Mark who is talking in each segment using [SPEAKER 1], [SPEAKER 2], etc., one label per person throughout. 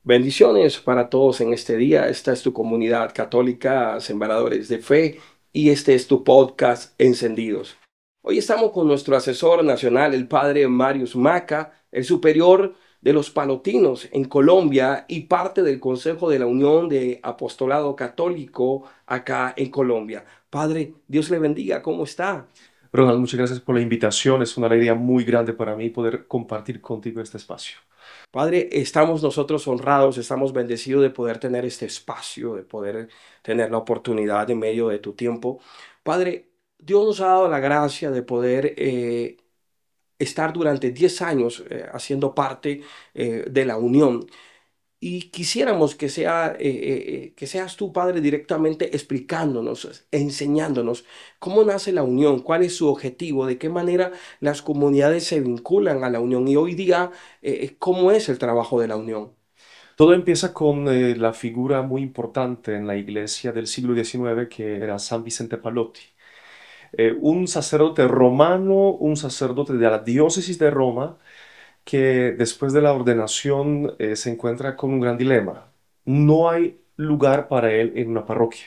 [SPEAKER 1] Bendiciones para todos en este día. Esta es tu comunidad católica, Sembradores de Fe, y este es tu podcast Encendidos. Hoy estamos con nuestro asesor nacional, el padre Marius Maca, el superior de los Palotinos en Colombia y parte del Consejo de la Unión de Apostolado Católico acá en Colombia. Padre, Dios le bendiga. ¿Cómo está?
[SPEAKER 2] Ronald, muchas gracias por la invitación. Es una alegría muy grande para mí poder compartir contigo este espacio.
[SPEAKER 1] Padre, estamos nosotros honrados, estamos bendecidos de poder tener este espacio, de poder tener la oportunidad en medio de tu tiempo. Padre, Dios nos ha dado la gracia de poder estar durante 10 años haciendo parte de la unión. Y quisiéramos que seas tú, Padre, directamente explicándonos, enseñándonos cómo nace la unión, cuál es su objetivo, de qué manera las comunidades se vinculan a la unión y hoy día cómo es el trabajo de la unión.
[SPEAKER 2] Todo empieza con la figura muy importante en la iglesia del siglo XIX que era San Vicente Palotti. Un sacerdote romano, un sacerdote de la diócesis de Roma, que después de la ordenación se encuentra con un gran dilema. No hay lugar para él en una parroquia.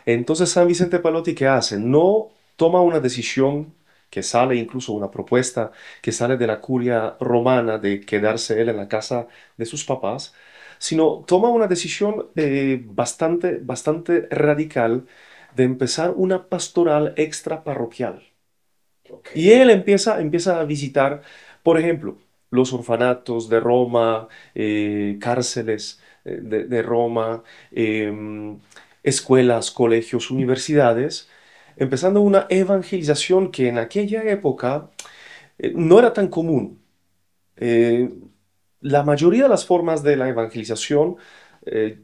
[SPEAKER 2] Entonces San Vicente Palotti, ¿qué hace? No toma una decisión que sale, incluso una propuesta que sale de la curia romana de quedarse él en la casa de sus papás, sino toma una decisión bastante radical de empezar una pastoral extraparroquial.
[SPEAKER 1] Ok.
[SPEAKER 2] Y él empieza a visitar, por ejemplo, los orfanatos de Roma, cárceles de Roma, escuelas, colegios, universidades, empezando una evangelización que en aquella época no era tan común. Eh, la mayoría de las formas de la evangelización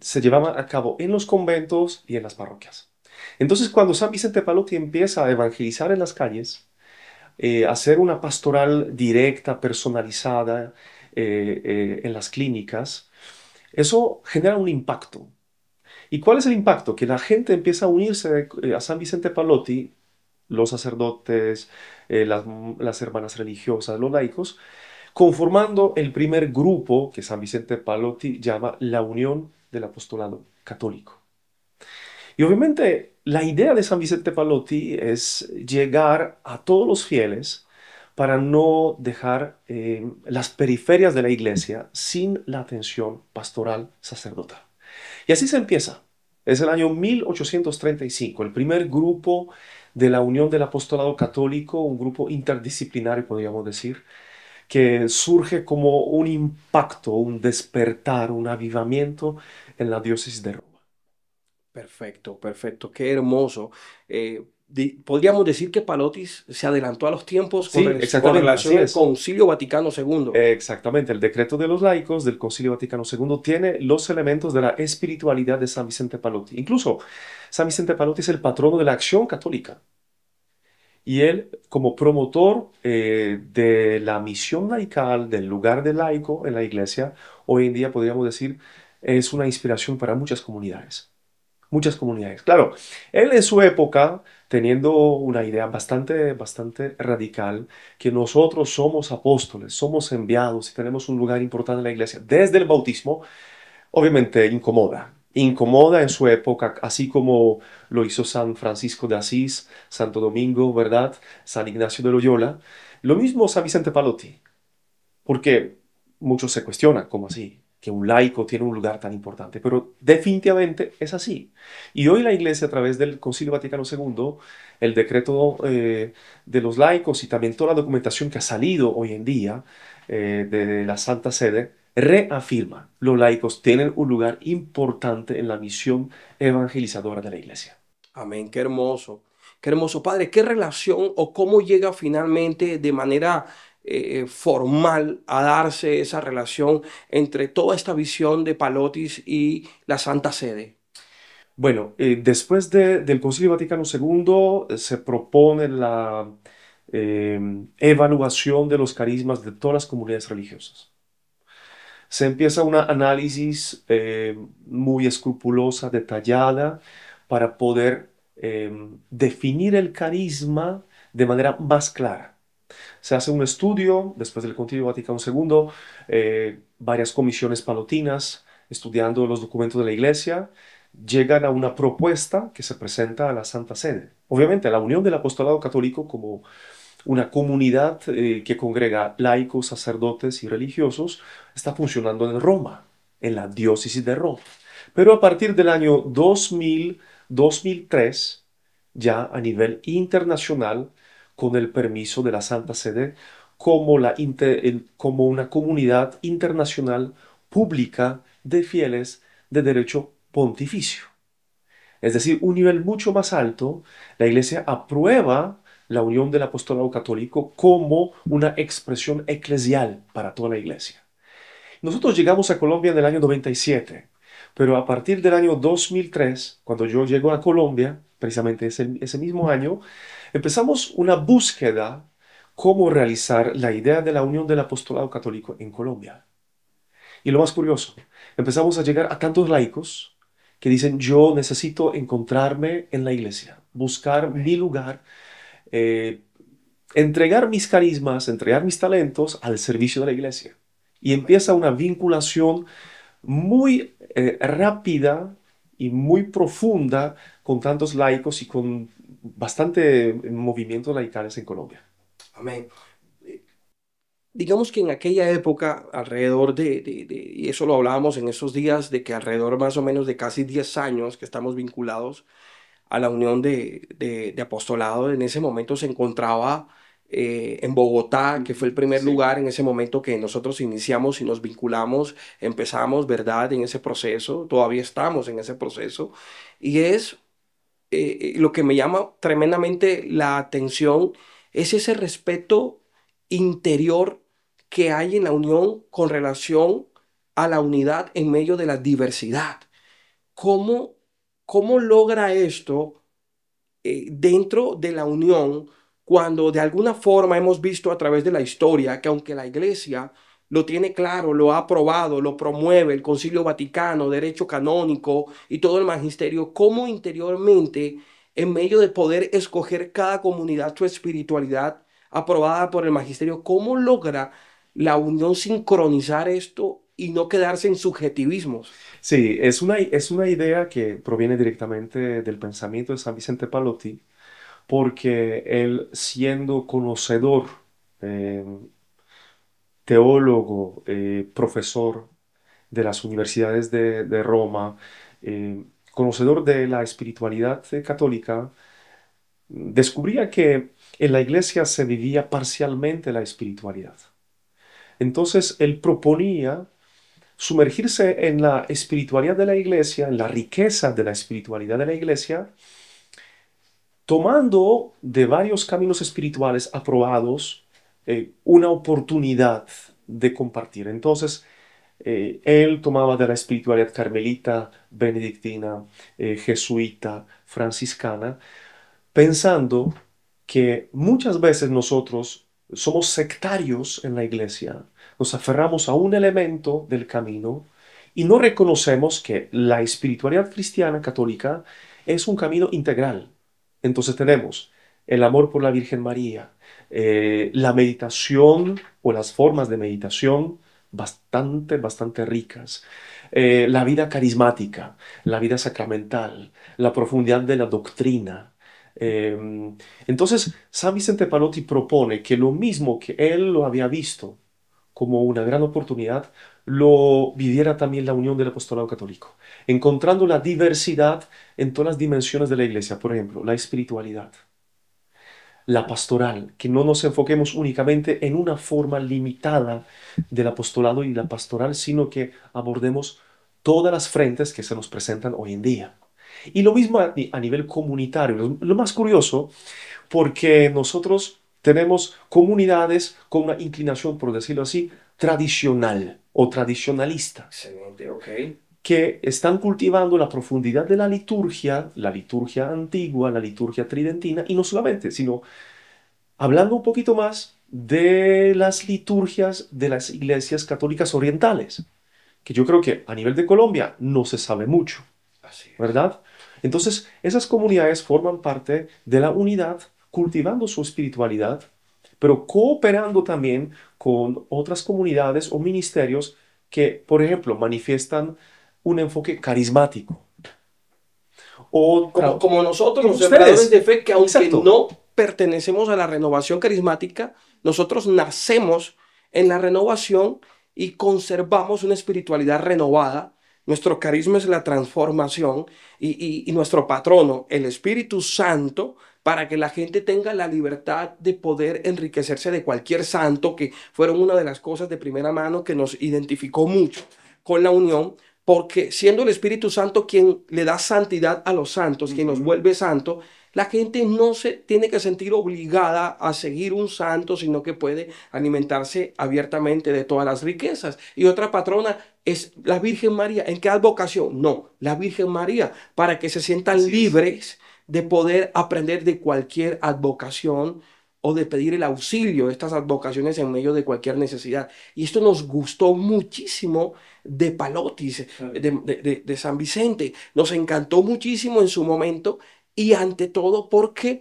[SPEAKER 2] se llevaban a cabo en los conventos y en las parroquias. Entonces, cuando San Vicente Palotti empieza a evangelizar en las calles, hacer una pastoral directa, personalizada en las clínicas, eso genera un impacto. ¿Y cuál es el impacto? Que la gente empieza a unirse a San Vicente Palotti, los sacerdotes, las hermanas religiosas, los laicos, conformando el primer grupo que San Vicente Palotti llama la Unión del Apostolado Católico. Y obviamente la idea de San Vicente Palotti es llegar a todos los fieles para no dejar las periferias de la iglesia sin la atención pastoral sacerdotal. Y así se empieza. Es el año 1835, el primer grupo de la Unión del Apostolado Católico, un grupo interdisciplinario, podríamos decir, que surge como un impacto, un despertar, un avivamiento en la diócesis de Roma.
[SPEAKER 1] Perfecto, perfecto, qué hermoso. Podríamos decir que Palotis se adelantó a los tiempos
[SPEAKER 2] Sí,
[SPEAKER 1] con
[SPEAKER 2] exactamente,
[SPEAKER 1] relación
[SPEAKER 2] así
[SPEAKER 1] al
[SPEAKER 2] es.
[SPEAKER 1] Concilio Vaticano II.
[SPEAKER 2] Exactamente, el decreto de los laicos del Concilio Vaticano II tiene los elementos de la espiritualidad de San Vicente Palotti. Incluso San Vicente Palotti es el patrono de la acción católica y él, como promotor de la misión laical, del lugar de laico en la iglesia, hoy en día podríamos decir es una inspiración para muchas comunidades. Muchas comunidades. Claro, él en su época, teniendo una idea bastante radical, que nosotros somos apóstoles, somos enviados y tenemos un lugar importante en la iglesia desde el bautismo, obviamente incomoda. Incomoda en su época, así como lo hizo San Francisco de Asís, Santo Domingo, ¿verdad? San Ignacio de Loyola. Lo mismo San Vicente Palotti. Porque muchos se cuestionan, ¿cómo así? Que un laico tiene un lugar tan importante, pero definitivamente es así. Y hoy la Iglesia, a través del Concilio Vaticano II, el decreto de los laicos y también toda la documentación que ha salido hoy en día de la Santa Sede, reafirma, los laicos tienen un lugar importante en la misión evangelizadora de la Iglesia.
[SPEAKER 1] Amén, qué hermoso. Qué hermoso, Padre. ¿Qué relación o cómo llega finalmente de manera formal a darse esa relación entre toda esta visión de Palotis y la Santa Sede?
[SPEAKER 2] Bueno, después del Concilio Vaticano II se propone la eh, evaluación de los carismas de todas las comunidades religiosas. Se empieza un análisis muy escrupulosa, detallada, para poder definir el carisma de manera más clara. Se hace un estudio después del Concilio Vaticano II, varias comisiones palotinas estudiando los documentos de la Iglesia, llegan a una propuesta que se presenta a la Santa Sede. Obviamente, la Unión del Apostolado Católico como una comunidad que congrega laicos, sacerdotes y religiosos, está funcionando en Roma, en la diócesis de Roma. Pero a partir del año 2003, ya a nivel internacional, con el permiso de la Santa Sede, como una comunidad internacional pública de fieles de derecho pontificio. Es decir, un nivel mucho más alto, la Iglesia aprueba la unión del apostolado católico como una expresión eclesial para toda la Iglesia. Nosotros llegamos a Colombia en el año 97, pero a partir del año 2003, cuando yo llego a Colombia, precisamente ese mismo año, empezamos una búsqueda cómo realizar la idea de la unión del apostolado católico en Colombia. Y lo más curioso, empezamos a llegar a tantos laicos que dicen, yo necesito encontrarme en la iglesia, buscar mi lugar, eh, entregar mis carismas, entregar mis talentos al servicio de la iglesia. Y empieza una vinculación muy rápida y muy profunda con tantos laicos y con bastante movimientos laicales en Colombia.
[SPEAKER 1] Amén. Digamos que en aquella época, alrededor y eso lo hablábamos en esos días, de que alrededor más o menos de casi 10 años que estamos vinculados a la unión de apostolado, en ese momento se encontraba en Bogotá, que fue el primer
[SPEAKER 2] Sí.
[SPEAKER 1] lugar en ese momento que nosotros iniciamos y nos vinculamos, empezamos, ¿verdad?, en ese proceso, todavía estamos en ese proceso, y es lo que me llama tremendamente la atención, es ese respeto interior que hay en la unión con relación a la unidad en medio de la diversidad. ¿Cómo, cómo logra esto dentro de la unión cuando de alguna forma hemos visto a través de la historia que aunque la iglesia lo tiene claro, lo ha aprobado, lo promueve el Concilio Vaticano, derecho canónico y todo el magisterio, cómo interiormente, en medio de poder escoger cada comunidad su espiritualidad aprobada por el magisterio, cómo logra la unión sincronizar esto y no quedarse en subjetivismos?
[SPEAKER 2] Sí, es una idea que proviene directamente del pensamiento de San Vicente Palotti, porque él, siendo conocedor, eh, teólogo, profesor de las universidades de Roma, conocedor de la espiritualidad católica, descubría que en la iglesia se vivía parcialmente la espiritualidad. Entonces él proponía sumergirse en la espiritualidad de la iglesia, en la riqueza de la espiritualidad de la iglesia, tomando de varios caminos espirituales aprobados una oportunidad de compartir. Entonces, él tomaba de la espiritualidad carmelita, benedictina, jesuita, franciscana, pensando que muchas veces nosotros somos sectarios en la iglesia, nos aferramos a un elemento del camino y no reconocemos que la espiritualidad cristiana católica es un camino integral. Entonces tenemos el amor por la Virgen María, la meditación o las formas de meditación bastante ricas, la vida carismática, la vida sacramental, la profundidad de la doctrina. Entonces, San Vicente Palotti propone que lo mismo que él lo había visto como una gran oportunidad, lo viviera también la unión del apostolado católico, encontrando la diversidad en todas las dimensiones de la iglesia, por ejemplo, la espiritualidad, la pastoral, que no nos enfoquemos únicamente en una forma limitada del apostolado y la pastoral, sino que abordemos todas las frentes que se nos presentan hoy en día. Y lo mismo a nivel comunitario. Lo más curioso, porque nosotros tenemos comunidades con una inclinación, por decirlo así, tradicional o tradicionalista,
[SPEAKER 1] Excelente, ok.
[SPEAKER 2] que están cultivando la profundidad de la liturgia antigua, la liturgia tridentina, y no solamente, sino hablando un poquito más de las liturgias de las iglesias católicas orientales, que yo creo que a nivel de Colombia no se sabe mucho,
[SPEAKER 1] Así es.
[SPEAKER 2] ¿verdad? Entonces, esas comunidades forman parte de la unidad, cultivando su espiritualidad, pero cooperando también con otras comunidades o ministerios que, por ejemplo, manifiestan un enfoque carismático o
[SPEAKER 1] Como nosotros,
[SPEAKER 2] como
[SPEAKER 1] los sembradores de
[SPEAKER 2] ustedes.
[SPEAKER 1] fe, que aunque
[SPEAKER 2] Exacto.
[SPEAKER 1] no pertenecemos a la renovación carismática, nosotros nacemos en la renovación y conservamos una espiritualidad renovada. Nuestro carisma es la transformación y nuestro patrono, el Espíritu Santo, para que la gente tenga la libertad de poder enriquecerse de cualquier santo, que fueron una de las cosas de primera mano que nos identificó mucho con la unión, porque siendo el Espíritu Santo quien le da santidad a los santos, quien los
[SPEAKER 2] Ujú.
[SPEAKER 1] vuelve santos, la gente no se tiene que sentir obligada a seguir un santo, sino que puede alimentarse abiertamente de todas las riquezas. Y otra patrona es la Virgen María. ¿En qué advocación? No, la Virgen María, para que se sientan
[SPEAKER 2] Así es.
[SPEAKER 1] libres de poder aprender de cualquier advocación o de pedir el auxilio de estas advocaciones en medio de cualquier necesidad. Y esto nos gustó muchísimo de Palotis,
[SPEAKER 2] Claro.
[SPEAKER 1] de San Vicente. Nos encantó muchísimo en su momento y ante todo porque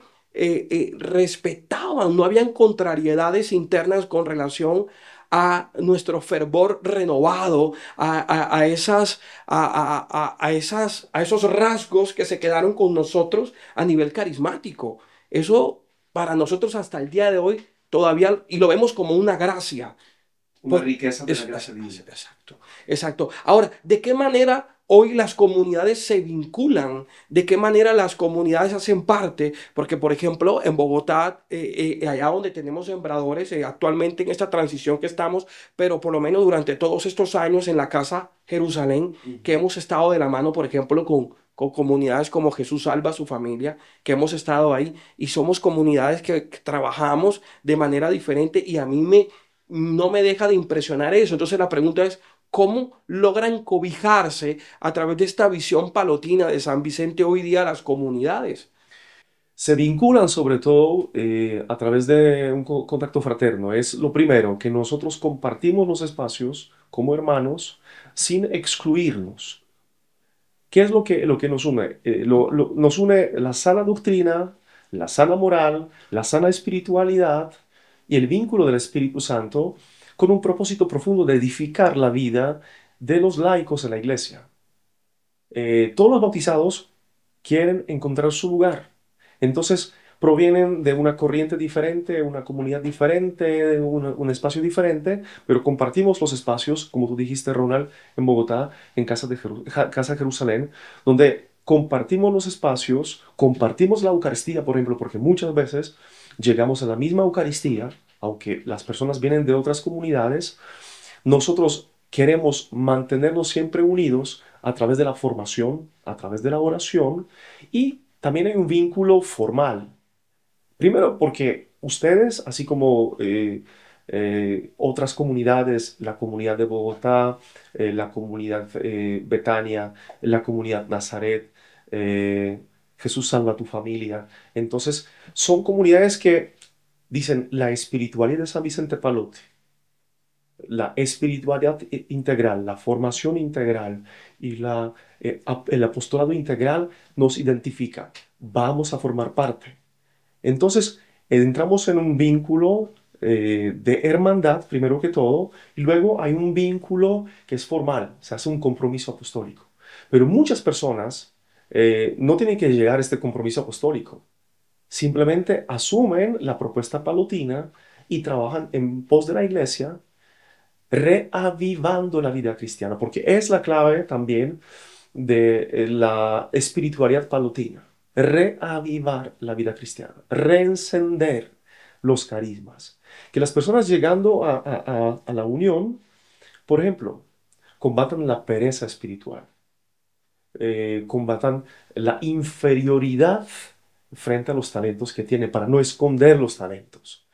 [SPEAKER 1] respetaban, no habían contrariedades internas con relación a nuestro fervor renovado, a esos rasgos que se quedaron con nosotros a nivel carismático. Eso para nosotros hasta el día de hoy todavía, y lo vemos como una gracia.
[SPEAKER 2] Una riqueza de la
[SPEAKER 1] Es
[SPEAKER 2] gracia divina.
[SPEAKER 1] exacto, exacto. Ahora, ¿de qué manera hoy las comunidades se vinculan? ¿De qué manera las comunidades hacen parte? Porque, por ejemplo, en Bogotá, allá donde tenemos sembradores, actualmente en esta transición que estamos, pero por lo menos durante todos estos años en la Casa Jerusalén, que
[SPEAKER 2] Ujú.
[SPEAKER 1] hemos estado de la mano, por ejemplo, con comunidades como Jesús Salva a su familia, que hemos estado ahí, y somos comunidades que trabajamos de manera diferente y a mí no me deja de impresionar eso. Entonces la pregunta es, ¿cómo logran cobijarse a través de esta visión palotina de San Vicente hoy día las comunidades?
[SPEAKER 2] Se vinculan sobre todo a través de un contacto fraterno. Es lo primero, que nosotros compartimos los espacios como hermanos sin excluirnos. ¿Qué es lo que nos une? Nos une la sana doctrina, la sana moral, la sana espiritualidad y el vínculo del Espíritu Santo con un propósito profundo de edificar la vida de los laicos en la iglesia. Todos los bautizados quieren encontrar su lugar. Entonces, provienen de una corriente diferente, una comunidad diferente, un espacio diferente, pero compartimos los espacios, como tú dijiste, Ronald, en Bogotá, en Casa Jerusalén, donde compartimos los espacios, compartimos la Eucaristía, por ejemplo, porque muchas veces llegamos a la misma Eucaristía, aunque las personas vienen de otras comunidades. Nosotros queremos mantenernos siempre unidos a través de la formación, a través de la oración, y también hay un vínculo formal. Primero porque ustedes, así como otras comunidades, la comunidad de Bogotá, la comunidad Betania, la comunidad Nazaret, Jesús salva a tu familia. Entonces, son comunidades que dicen la espiritualidad de San Vicente Palote, la espiritualidad integral, la formación integral y el apostolado integral nos identifica. Vamos a formar parte. Entonces, entramos en un vínculo de hermandad, primero que todo, y luego hay un vínculo que es formal, se hace un compromiso apostólico. Pero muchas personas no tienen que llegar a este compromiso apostólico. Simplemente asumen la propuesta palotina y trabajan en pos de la iglesia reavivando la vida cristiana, porque es la clave también de la espiritualidad palotina. Reavivar la vida cristiana, reencender los carismas. Que las personas llegando a la unión, por ejemplo, combatan la pereza espiritual, combatan la inferioridad frente a los talentos que tienen, para no esconder los talentos,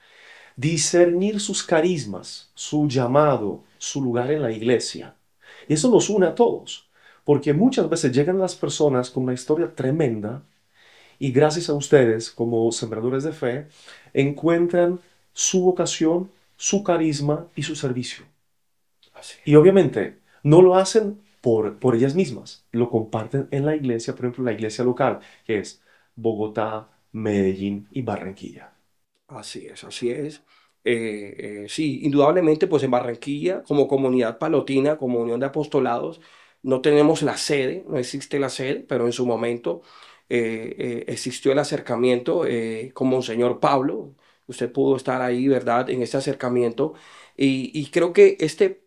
[SPEAKER 2] discernir sus carismas, su llamado, su lugar en la iglesia. Y eso nos une a todos, porque muchas veces llegan las personas con una historia tremenda y gracias a ustedes, como sembradores de fe, encuentran su vocación, su carisma y su servicio.
[SPEAKER 1] Así.
[SPEAKER 2] Y obviamente no lo hacen por ellas mismas, lo comparten en la iglesia, por ejemplo, la iglesia local, que es Bogotá, Medellín y Barranquilla.
[SPEAKER 1] Así es, así es. Sí, indudablemente, pues en Barranquilla, como comunidad palotina, como Unión de Apostolados, no tenemos la sede, no existe la sede, pero en su momento existió el acercamiento con Monseñor Pablo. Usted pudo estar ahí, ¿verdad?, en este acercamiento. Y creo que este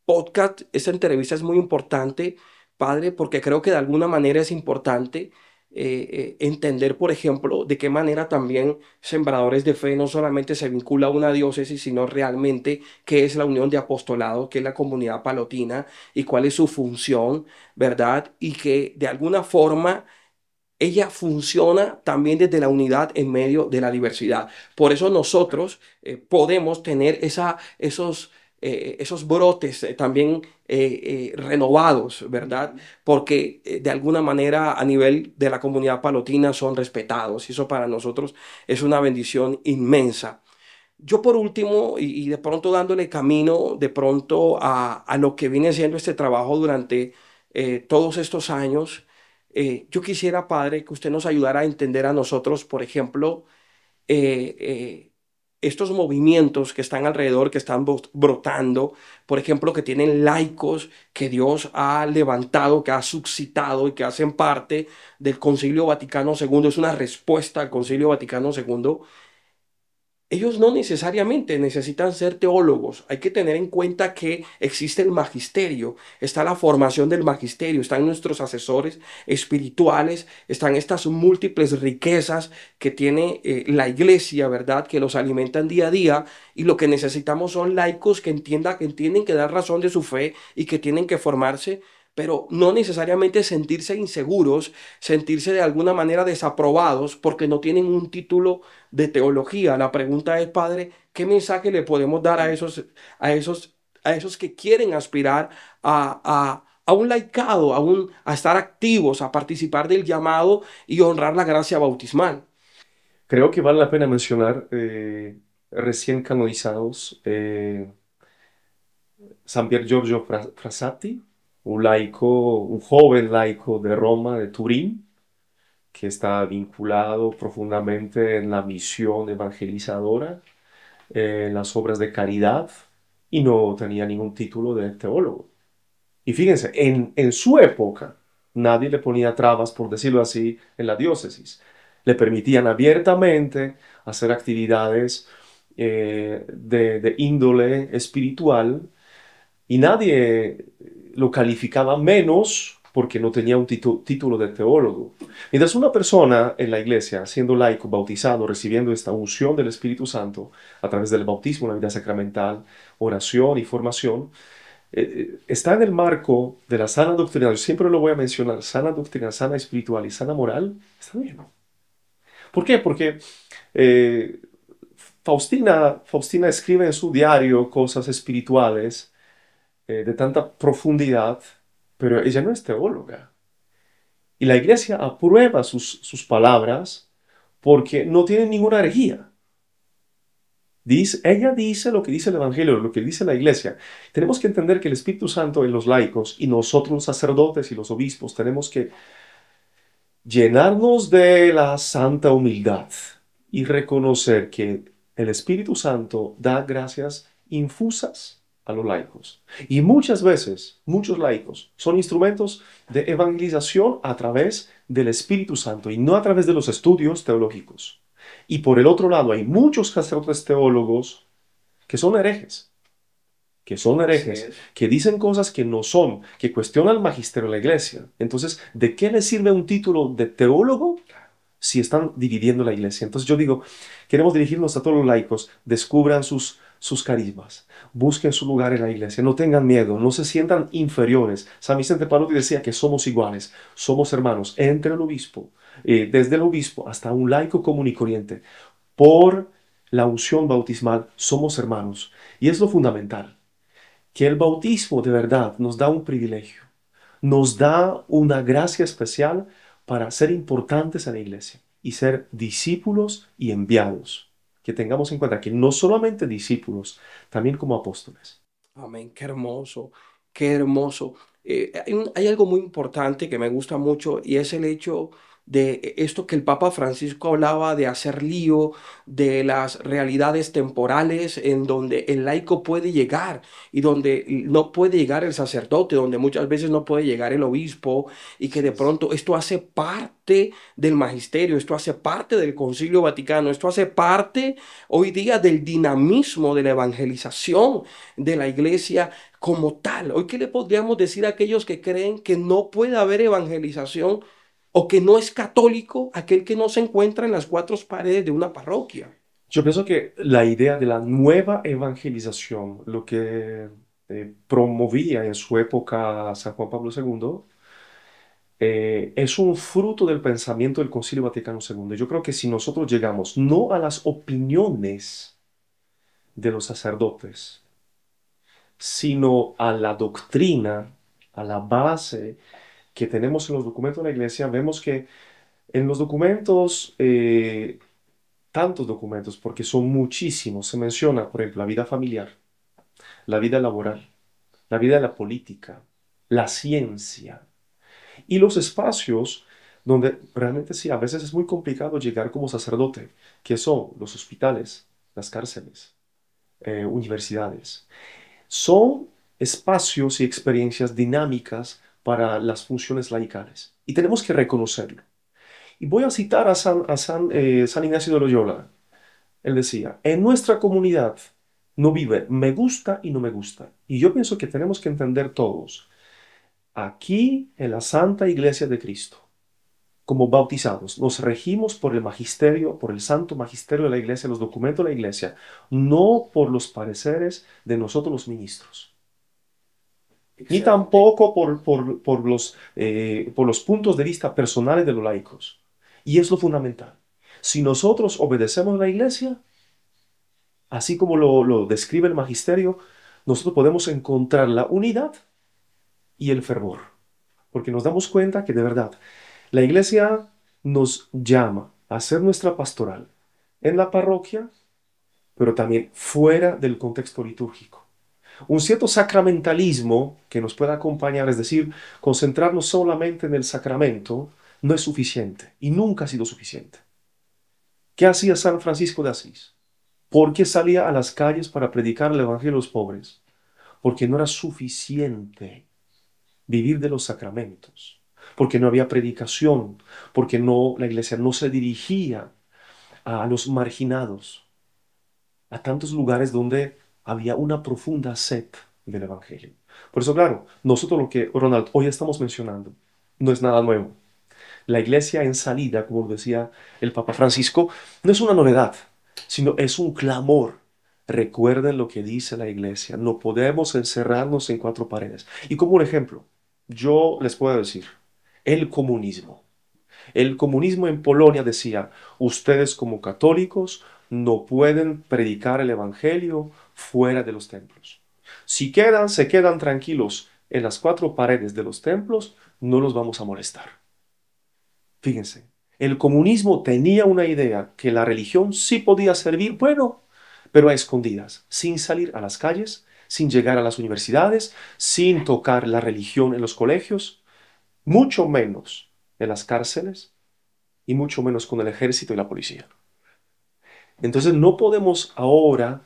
[SPEAKER 1] podcast, esta entrevista es muy importante, padre, porque creo que de alguna manera es importante entender, por ejemplo, de qué manera también Sembradores de Fe no solamente se vincula a una diócesis, sino realmente qué es la unión de apostolado, qué es la comunidad palotina y cuál es su función, ¿verdad? Y que de alguna forma ella funciona también desde la unidad en medio de la diversidad. Por eso nosotros podemos tener esos brotes también renovados, ¿verdad? Porque de alguna manera a nivel de la comunidad palotina son respetados y eso para nosotros es una bendición inmensa. Yo por último, y de pronto dándole camino de pronto a lo que viene siendo este trabajo durante todos estos años, yo quisiera, Padre, que usted nos ayudara a entender a nosotros, por ejemplo, eh, eh, estos movimientos que están alrededor, que están brotando, por ejemplo, que tienen laicos que Dios ha levantado, que ha suscitado y que hacen parte del Concilio Vaticano II, es una respuesta al Concilio Vaticano II. Ellos no necesariamente necesitan ser teólogos. Hay que tener en cuenta que existe el magisterio, está la formación del magisterio, están nuestros asesores espirituales, están estas múltiples riquezas que tiene la iglesia, ¿verdad? Que los alimentan día a día y lo que necesitamos son laicos que entiendan que tienen que dar razón de su fe y que tienen que formarse, pero no necesariamente sentirse inseguros, sentirse de alguna manera desaprobados porque no tienen un título de teología. La pregunta es, Padre, ¿qué mensaje le podemos dar a esos que quieren aspirar a un laicado, a estar activos, a participar del llamado y honrar la gracia bautismal?
[SPEAKER 2] Creo que vale la pena mencionar recién canonizados San Pier Giorgio Frassati, un laico, un joven laico de Roma, de Turín, que está vinculado profundamente en la misión evangelizadora, en las obras de caridad, y no tenía ningún título de teólogo. Y fíjense, en su época nadie le ponía trabas, por decirlo así, en la diócesis. Le permitían abiertamente hacer actividades de índole espiritual y nadie lo calificaba menos porque no tenía un título de teólogo. Mientras una persona en la iglesia, siendo laico, bautizado, recibiendo esta unción del Espíritu Santo a través del bautismo, la vida sacramental, oración y formación, está en el marco de la sana doctrina, yo siempre lo voy a mencionar, sana doctrina, sana espiritual y sana moral, está bien. ¿Por qué? Porque eh, Faustina escribe en su diario cosas espirituales de tanta profundidad, pero ella no es teóloga. Y la iglesia aprueba sus palabras porque no tienen ninguna herejía. Ella dice lo que dice el Evangelio, lo que dice la iglesia. Tenemos que entender que el Espíritu Santo en los laicos y nosotros los sacerdotes y los obispos tenemos que llenarnos de la santa humildad y reconocer que el Espíritu Santo da gracias infusas a los laicos. Y muchas veces, muchos laicos son instrumentos de evangelización a través del Espíritu Santo y no a través de los estudios teológicos. Y por el otro lado, hay muchos sacerdotes teólogos que son herejes,
[SPEAKER 1] Así es.
[SPEAKER 2] que dicen cosas que no son, que cuestionan el magisterio de la iglesia. Entonces, ¿de qué les sirve un título de teólogo si están dividiendo la iglesia? Entonces yo digo, queremos dirigirnos a todos los laicos, descubran sus carismas, busquen su lugar en la iglesia, no tengan miedo, no se sientan inferiores. San Vicente Palotti decía que somos iguales, somos hermanos entre el obispo, desde el obispo hasta un laico común y corriente. Por la unción bautismal somos hermanos. Y es lo fundamental, que el bautismo de verdad nos da un privilegio, nos da una gracia especial para ser importantes en la iglesia y ser discípulos y enviados. Que tengamos en cuenta que no solamente discípulos, también como apóstoles.
[SPEAKER 1] Amén, qué hermoso, qué hermoso. Hay algo muy importante que me gusta mucho y es el hecho de esto que el Papa Francisco hablaba de hacer lío, de las realidades temporales en donde el laico puede llegar y donde no puede llegar el sacerdote, donde muchas veces no puede llegar el obispo y que
[SPEAKER 2] Así
[SPEAKER 1] de
[SPEAKER 2] es.
[SPEAKER 1] pronto esto hace parte del magisterio, esto hace parte del Concilio Vaticano, esto hace parte hoy día del dinamismo de la evangelización de la iglesia como tal. Hoy, ¿qué le podríamos decir a aquellos que creen que no puede haber evangelización o que no es católico aquel que no se encuentra en las cuatro paredes de una parroquia?
[SPEAKER 2] Yo pienso que la idea de la nueva evangelización, lo que promovía en su época San Juan Pablo II, es un fruto del pensamiento del Concilio Vaticano II. Yo creo que si nosotros llegamos no a las opiniones de los sacerdotes, sino a la doctrina, a la base que tenemos en los documentos de la Iglesia, vemos que en los documentos, tantos documentos, porque son muchísimos, se menciona, por ejemplo, la vida familiar, la vida laboral, la vida de la política, la ciencia y los espacios donde realmente sí, a veces es muy complicado llegar como sacerdote, que son los hospitales, las cárceles, universidades. Son espacios y experiencias dinámicas para las funciones laicales y tenemos que reconocerlo. Y voy a citar San Ignacio de Loyola. Él decía, en nuestra comunidad no vive me gusta y no me gusta. Y yo pienso que tenemos que entender todos, aquí en la Santa Iglesia de Cristo, como bautizados, nos regimos por el magisterio, por el santo magisterio de la Iglesia, los documentos de la Iglesia, no por los pareceres de nosotros los ministros, ni
[SPEAKER 1] Excelente.
[SPEAKER 2] tampoco por los puntos de vista personales de los laicos. Y es lo fundamental. Si nosotros obedecemos a la Iglesia, así como lo describe el magisterio, nosotros podemos encontrar la unidad y el fervor, porque nos damos cuenta que de verdad la iglesia nos llama a hacer nuestra pastoral en la parroquia, pero también fuera del contexto litúrgico. Un cierto sacramentalismo que nos pueda acompañar, es decir, concentrarnos solamente en el sacramento, no es suficiente y nunca ha sido suficiente. ¿Qué hacía San Francisco de Asís? ¿Por qué salía a las calles para predicar el Evangelio a los pobres? Porque no era suficiente vivir de los sacramentos, porque no había predicación, porque no, la iglesia no se dirigía a los marginados, a tantos lugares donde había una profunda sed del Evangelio. Por eso, claro, nosotros lo que, Ronald, hoy estamos mencionando no es nada nuevo. La iglesia en salida, como decía el Papa Francisco, no es una novedad, sino es un clamor. Recuerden lo que dice la iglesia, no podemos encerrarnos en cuatro paredes. Y como un ejemplo, yo les puedo decir, el comunismo. El comunismo en Polonia decía, ustedes como católicos no pueden predicar el evangelio fuera de los templos. Si quedan, se quedan tranquilos en las cuatro paredes de los templos, no los vamos a molestar. Fíjense, el comunismo tenía una idea que la religión sí podía servir, bueno, pero a escondidas, sin salir a las calles, sin llegar a las universidades, sin tocar la religión en los colegios, mucho menos en las cárceles y mucho menos con el ejército y la policía. Entonces no podemos ahora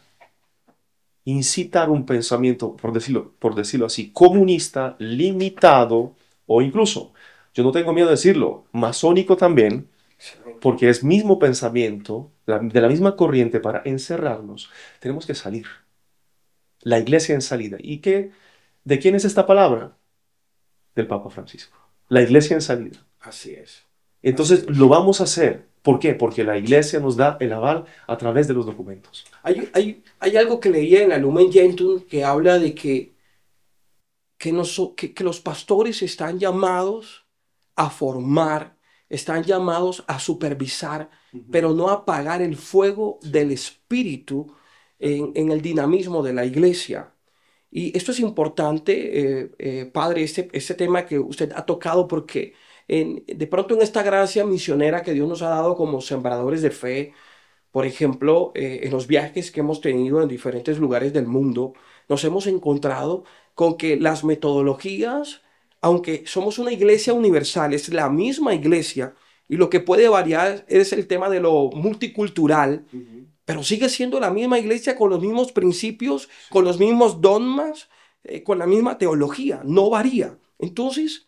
[SPEAKER 2] incitar un pensamiento, por decirlo así, comunista, limitado o incluso, yo no tengo miedo de decirlo, masónico también,
[SPEAKER 1] Excelente.
[SPEAKER 2] porque es mismo pensamiento, de la misma corriente para encerrarnos. Tenemos que salir. La iglesia en salida. ¿Y qué? ¿De quién es esta palabra? Del Papa Francisco. La iglesia en salida.
[SPEAKER 1] Así es. Así
[SPEAKER 2] Entonces lo
[SPEAKER 1] es.
[SPEAKER 2] vamos a hacer. ¿Por qué? Porque la iglesia nos da el aval a través de los documentos.
[SPEAKER 1] Hay algo que leía en la Lumen Gentium que habla de que los pastores están llamados a formar, están llamados a supervisar,
[SPEAKER 2] Ujú.
[SPEAKER 1] pero no a apagar el fuego del espíritu en el dinamismo de la iglesia. Y esto es importante, padre, este tema que usted ha tocado, porque de pronto en esta gracia misionera que Dios nos ha dado como sembradores de fe, por ejemplo, en los viajes que hemos tenido en diferentes lugares del mundo, nos hemos encontrado con que las metodologías, aunque somos una iglesia universal, es la misma iglesia, Y lo que puede variar es el tema de lo multicultural,
[SPEAKER 2] Ujú.
[SPEAKER 1] pero sigue siendo la misma iglesia con los mismos principios, con los mismos dogmas, con la misma teología, no varía. Entonces,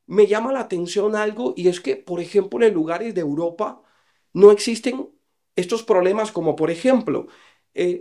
[SPEAKER 1] me llama la atención algo y es que, por ejemplo, en lugares de Europa no existen estos problemas como, por ejemplo,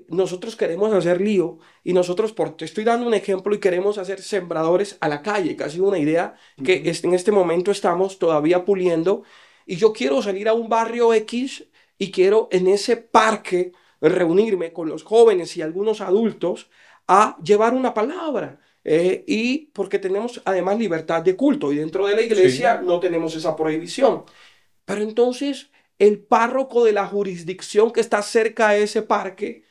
[SPEAKER 1] nosotros queremos hacer lío y nosotros, te estoy dando un ejemplo y queremos hacer sembradores a la calle, que ha sido una idea que
[SPEAKER 2] Ujú.
[SPEAKER 1] en este momento estamos todavía puliendo y yo quiero salir a un barrio X y quiero en ese parque reunirme con los jóvenes y algunos adultos a llevar una palabra. Y porque tenemos además libertad de culto y dentro de la iglesia
[SPEAKER 2] Sí.
[SPEAKER 1] no tenemos esa prohibición. Pero entonces el párroco de la jurisdicción que está cerca de ese parque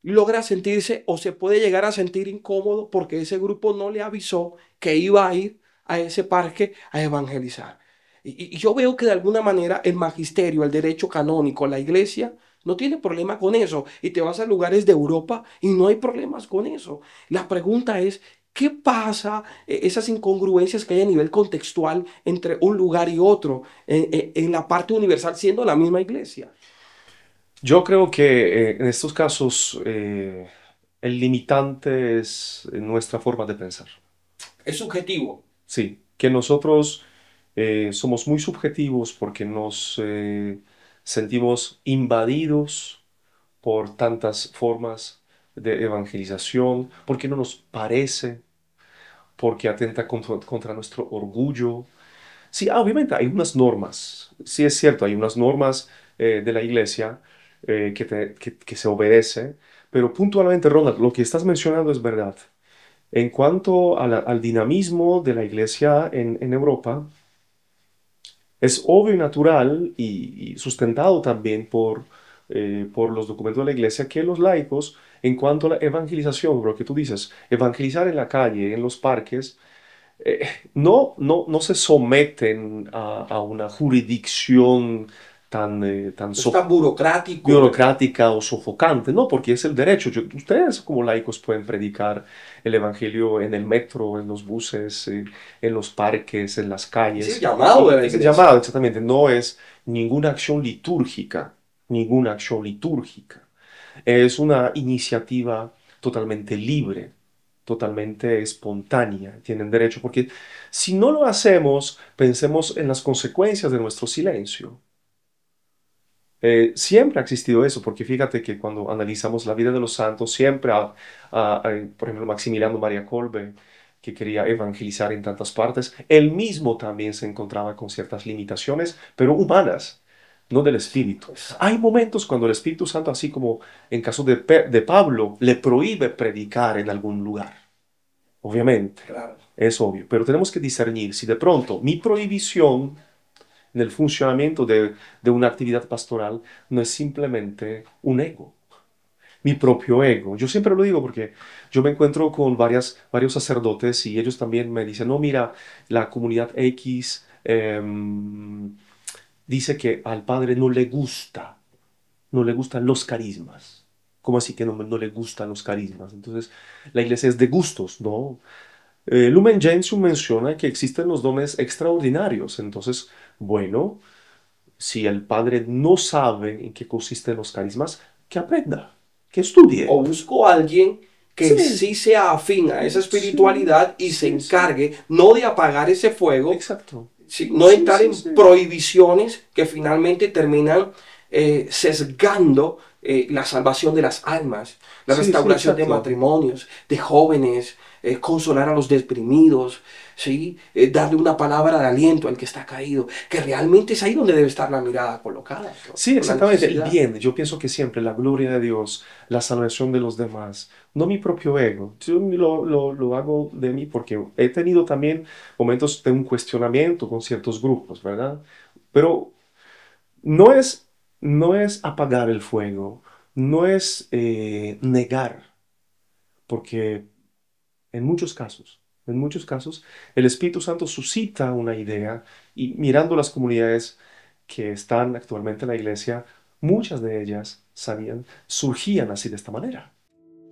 [SPEAKER 1] logra sentirse o se puede llegar a sentir incómodo porque ese grupo no le avisó que iba a ir a ese parque a evangelizar. Y yo veo que de alguna manera el magisterio, el derecho canónico, la iglesia, no tiene problema con eso. Y te vas a lugares de Europa y no hay problemas con eso. La pregunta es, ¿qué pasa esas incongruencias que hay a nivel contextual entre un lugar y otro en la parte universal siendo la misma iglesia?
[SPEAKER 2] Yo creo que en estos casos el limitante es nuestra forma de pensar.
[SPEAKER 1] Es subjetivo.
[SPEAKER 2] Sí, que nosotros somos muy subjetivos porque nos sentimos invadidos por tantas formas de evangelización, porque no nos parece, porque atenta contra nuestro orgullo. Sí, obviamente hay unas normas, sí es cierto, hay unas normas de la iglesia que se obedece, pero puntualmente, Ronald, lo que estás mencionando es verdad. En cuanto al dinamismo de la iglesia en Europa, es obvio y natural y sustentado también por los documentos de la iglesia que los laicos, en cuanto a la evangelización, lo que tú dices, evangelizar en la calle, en los parques, eh, no se someten a una jurisdicción tan
[SPEAKER 1] No es tan burocrático, ¿verdad?
[SPEAKER 2] burocrática o sofocante, no, porque es el derecho. Ustedes como laicos pueden predicar el evangelio en el metro, en los buses, en los parques, en las
[SPEAKER 1] Es el
[SPEAKER 2] calles.
[SPEAKER 1] llamado de
[SPEAKER 2] Y
[SPEAKER 1] la
[SPEAKER 2] es el llamado,
[SPEAKER 1] iglesia.
[SPEAKER 2] exactamente, no es ninguna acción litúrgica, ninguna acción litúrgica. Es una iniciativa totalmente libre, totalmente espontánea. Tienen derecho, porque si no lo hacemos, pensemos en las consecuencias de nuestro silencio. Siempre ha existido eso, porque fíjate que cuando analizamos la vida de los santos, siempre, por ejemplo, Maximiliano María Kolbe, que quería evangelizar en tantas partes, él mismo también se encontraba con ciertas limitaciones, pero humanas, no del espíritu. Hay
[SPEAKER 1] Exacto.
[SPEAKER 2] momentos cuando el Espíritu Santo, así como en caso de Pablo, le prohíbe predicar en algún lugar. Obviamente,
[SPEAKER 1] Claro.
[SPEAKER 2] es obvio, pero tenemos que discernir si de pronto mi prohibición en el funcionamiento de una actividad pastoral no es simplemente un ego, mi propio ego. Yo siempre lo digo porque yo me encuentro con varios sacerdotes y ellos también me dicen, no, mira, la comunidad X dice que al padre no le gustan los carismas. ¿Cómo así que no le gustan los carismas? Entonces, la iglesia es de gustos, ¿no? Lumen Gentium menciona que existen los dones extraordinarios. Entonces, bueno, si el padre no sabe en qué consisten los carismas, que aprenda, que estudie.
[SPEAKER 1] O busco a alguien que
[SPEAKER 2] Sí,
[SPEAKER 1] sí sea afín a esa
[SPEAKER 2] sí,
[SPEAKER 1] espiritualidad y se
[SPEAKER 2] sí, sí.
[SPEAKER 1] encargue no de apagar ese fuego,
[SPEAKER 2] Exacto.
[SPEAKER 1] no
[SPEAKER 2] Sí,
[SPEAKER 1] entrar
[SPEAKER 2] sí,
[SPEAKER 1] en
[SPEAKER 2] sí.
[SPEAKER 1] prohibiciones que finalmente terminan sesgando la salvación de las almas, la
[SPEAKER 2] Sí, sí,
[SPEAKER 1] restauración de
[SPEAKER 2] exacto.
[SPEAKER 1] matrimonios, de jóvenes, consolar a los deprimidos, ¿sí? Darle una palabra de aliento al que está caído, que realmente es ahí donde debe estar la mirada colocada, ¿no?
[SPEAKER 2] Sí,
[SPEAKER 1] Con la
[SPEAKER 2] exactamente. El
[SPEAKER 1] necesidad.
[SPEAKER 2] bien. Yo pienso que siempre la gloria de Dios, la salvación de los demás, no mi propio ego. Yo lo hago de mí porque he tenido también momentos de un cuestionamiento con ciertos grupos, ¿verdad? Pero no es, no es apagar el fuego, no es negar, porque en muchos casos, el Espíritu Santo suscita una idea y mirando las comunidades que están actualmente en la iglesia, muchas de ellas surgían así de esta manera.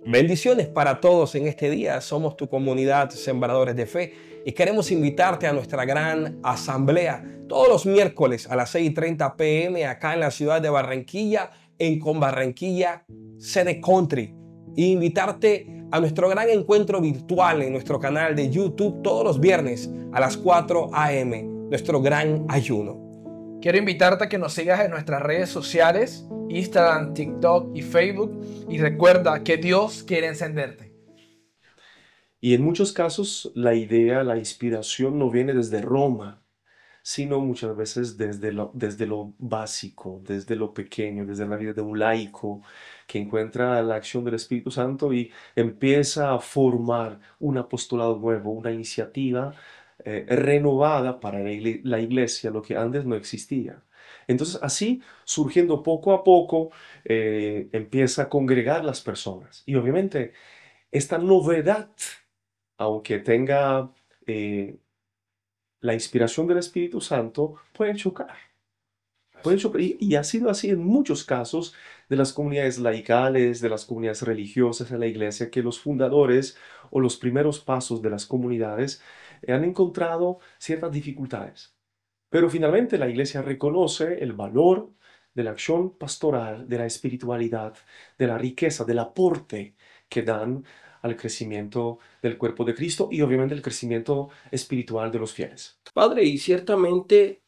[SPEAKER 1] Bendiciones para todos en este día. Somos tu comunidad Sembradores de Fe y queremos invitarte a nuestra gran asamblea todos los miércoles a las 6:30 p.m. acá en la ciudad de Barranquilla, en Conbarranquilla, sede Country. E invitarte a nuestro gran encuentro virtual en nuestro canal de YouTube todos los viernes a las 4 a.m. Nuestro gran ayuno.
[SPEAKER 3] Quiero invitarte a que nos sigas en nuestras redes sociales, Instagram, TikTok y Facebook. Y recuerda que Dios quiere encenderte.
[SPEAKER 2] Y en muchos casos la idea, la inspiración no viene desde Roma, sino muchas veces desde lo básico, desde lo pequeño, desde la vida de un laico que encuentra la acción del Espíritu Santo y empieza a formar un apostolado nuevo, una iniciativa renovada para la iglesia, lo que antes no existía. Entonces, así, surgiendo poco a poco, empieza a congregar las personas. Y obviamente, esta novedad, aunque tenga la inspiración del Espíritu Santo, puede chocar. Puede chocar. Y ha sido así en muchos casos de las comunidades laicales, de las comunidades religiosas en la iglesia, que los fundadores o los primeros pasos de las comunidades han encontrado ciertas dificultades. Pero finalmente la iglesia reconoce el valor de la acción pastoral, de la espiritualidad, de la riqueza, del aporte que dan al crecimiento del cuerpo de Cristo y obviamente el crecimiento espiritual de los fieles.
[SPEAKER 1] Padre, y ciertamente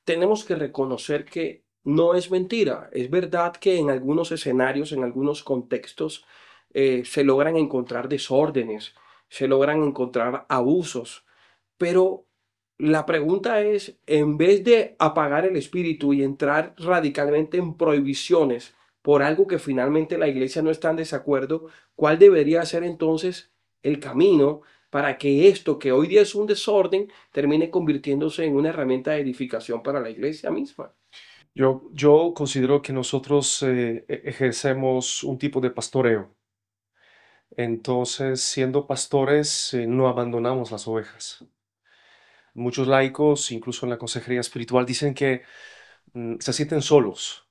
[SPEAKER 1] tenemos que reconocer que no es mentira. Es verdad que en algunos escenarios, en algunos contextos, se logran encontrar desórdenes, se logran encontrar abusos, pero la pregunta es, en vez de apagar el espíritu y entrar radicalmente en prohibiciones por algo que finalmente la iglesia no está en desacuerdo, ¿cuál debería ser entonces el camino para que esto que hoy día es un desorden termine convirtiéndose en una herramienta de edificación para la iglesia misma?
[SPEAKER 2] Yo considero que nosotros ejercemos un tipo de pastoreo. Entonces, siendo pastores, no abandonamos las ovejas. Muchos laicos, incluso en la consejería espiritual, dicen que se sienten solos,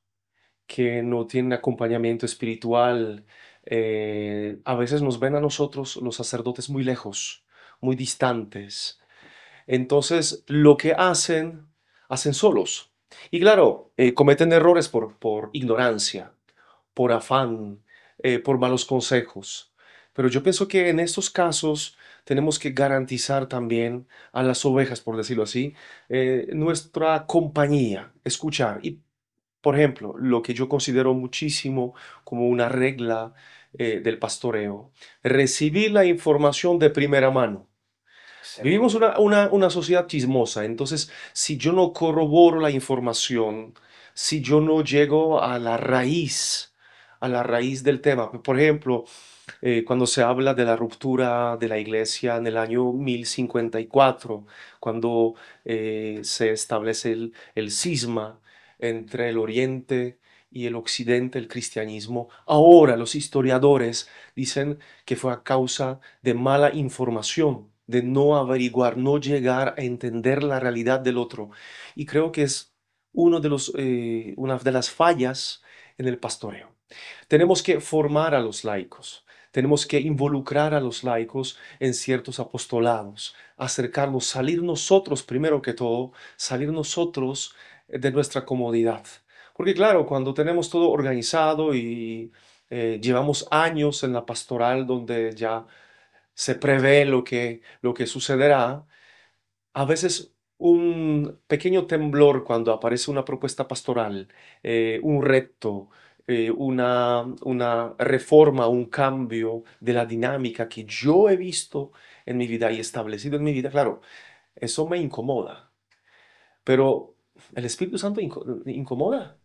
[SPEAKER 2] que no tienen acompañamiento espiritual. A veces nos ven a nosotros, los sacerdotes, muy lejos, muy distantes. Entonces, lo que hacen, hacen solos. Y claro, cometen errores por ignorancia, por afán, por malos consejos. Pero yo pienso que en estos casos tenemos que garantizar también a las ovejas, por decirlo así, nuestra compañía, escuchar. Y, por ejemplo, lo que yo considero muchísimo como una regla del pastoreo, recibir la información de primera mano. Vivimos
[SPEAKER 1] Excelente.
[SPEAKER 2] una sociedad chismosa, entonces si yo no corroboro la información, si yo no llego a la raíz del tema, por ejemplo, cuando se habla de la ruptura de la iglesia en el año 1054, cuando se establece el cisma entre el oriente y el occidente, el cristianismo, ahora los historiadores dicen que fue a causa de mala información, de no averiguar, no llegar a entender la realidad del otro. Y creo que es una de las fallas en el pastoreo. Tenemos que formar a los laicos. Tenemos que involucrar a los laicos en ciertos apostolados, acercarnos, salir nosotros primero que todo, salir nosotros de nuestra comodidad. Porque claro, cuando tenemos todo organizado y llevamos años en la pastoral donde ya se prevé lo que sucederá, a veces un pequeño temblor cuando aparece una propuesta pastoral, un reto, una reforma, un cambio de la dinámica que yo he visto en mi vida y establecido en mi vida, claro, eso me incomoda. Pero el Espíritu Santo incomoda.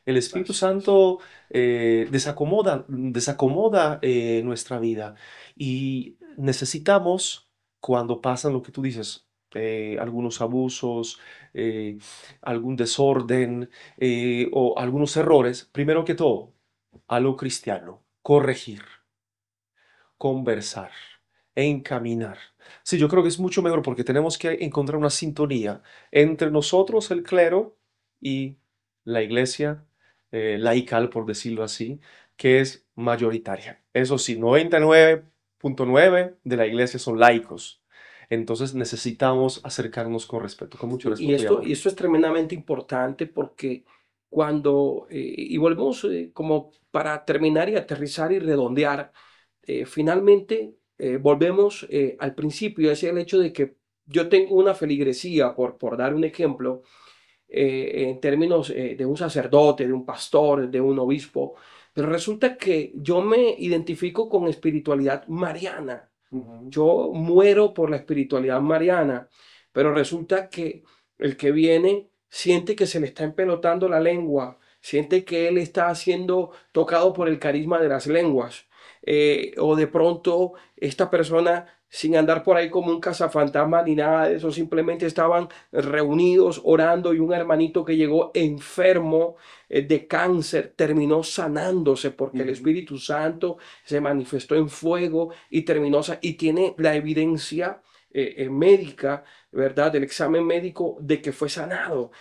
[SPEAKER 2] El Espíritu
[SPEAKER 1] Así es.
[SPEAKER 2] Santo desacomoda nuestra vida y necesitamos, cuando pasan lo que tú dices, algunos abusos, eh, algún desorden o algunos errores, primero que todo, a lo cristiano, corregir, conversar, encaminar. Sí, yo creo que es mucho mejor porque tenemos que encontrar una sintonía entre nosotros, el clero, y la iglesia laical, por decirlo así, que es mayoritaria. Eso sí, 99.9 de la iglesia son laicos. Entonces necesitamos acercarnos con respeto, con mucho
[SPEAKER 1] Y
[SPEAKER 2] respeto y
[SPEAKER 1] esto,
[SPEAKER 2] amor.
[SPEAKER 1] y esto es tremendamente importante porque cuando, y volvemos como para terminar y aterrizar y redondear, finalmente volvemos al principio, es el hecho de que yo tengo una feligresía, por dar un ejemplo, en términos de un sacerdote, de un pastor, de un obispo, pero resulta que yo me identifico con espiritualidad mariana.
[SPEAKER 2] Ujú.
[SPEAKER 1] Yo muero por la espiritualidad mariana, pero resulta que el que viene siente que se le está empelotando la lengua, siente que él está siendo tocado por el carisma de las lenguas, o de pronto esta persona, sin andar por ahí como un cazafantasma ni nada de eso, simplemente estaban reunidos orando y un hermanito que llegó enfermo de cáncer terminó sanándose porque el
[SPEAKER 2] Ujú.
[SPEAKER 1] Espíritu Santo se manifestó en fuego y terminó y tiene la evidencia médica, ¿verdad? Del examen médico de que fue sanado.